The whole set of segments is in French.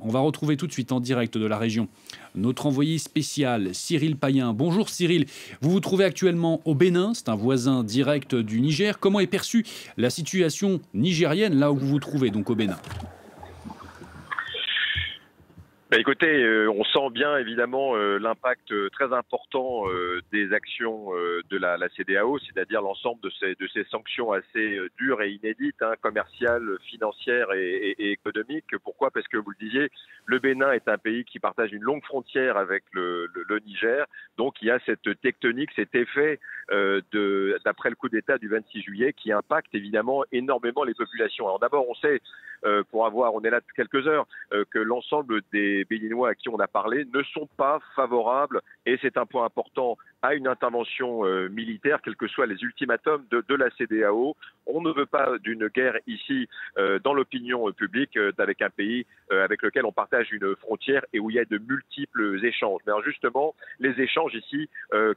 On va retrouver tout de suite en direct de la région notre envoyé spécial Cyril Payen. Bonjour Cyril, vous vous trouvez actuellement au Bénin, c'est un voisin direct du Niger. Comment est perçue la situation nigérienne là où vous vous trouvez, donc au Bénin? Écoutez, on sent bien évidemment l'impact très important des actions de la CEDEAO, c'est-à-dire l'ensemble de ces sanctions assez dures et inédites, commerciales, financières et économiques. Pourquoi? Parce que vous le disiez, le Bénin est un pays qui partage une longue frontière avec le Niger, donc il y a cette tectonique, cet effet d'après le coup d'État du 26 juillet qui impacte évidemment énormément les populations. Alors d'abord, on sait, on est là depuis quelques heures, que l'ensemble des Béninois à qui on a parlé ne sont pas favorables, et c'est un point important, à une intervention militaire, quels que soient les ultimatums de la CEDEAO. On ne veut pas d'une guerre ici dans l'opinion publique avec un pays avec lequel on partage une frontière et où il y a de multiples échanges. Mais alors justement, les échanges ici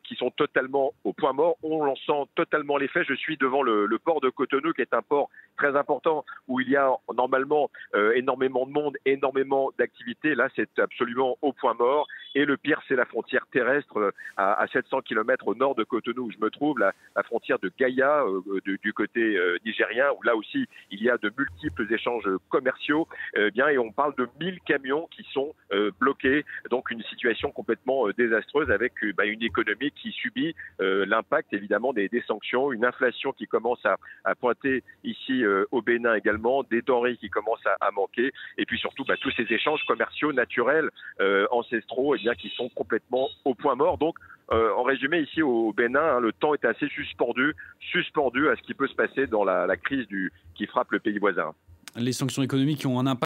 qui sont totalement au point mort, on en sent totalement l'effet. Je suis devant le port de Cotonou, qui est un port très important où il y a normalement énormément de monde, énormément d'activités. Là, c'est absolument au point mort. Et le pire, c'est la frontière terrestre à 700 km au nord de Cotonou, où je me trouve, la frontière de Gaïa, du côté nigérien, où là aussi, il y a de multiples échanges commerciaux. Et on parle de 1000 camions qui sont bloqués. Donc, une situation complètement désastreuse avec une économie qui subit l'impact, évidemment, des sanctions, une inflation qui commence à pointer ici au Bénin également, des denrées qui commencent à manquer, et puis surtout tous ces échanges commerciaux naturels, ancestraux, qui sont complètement au point mort. Donc, en résumé, ici au Bénin, le temps est assez suspendu à ce qui peut se passer dans la crise qui frappe le pays voisin. Les sanctions économiques qui ont un impact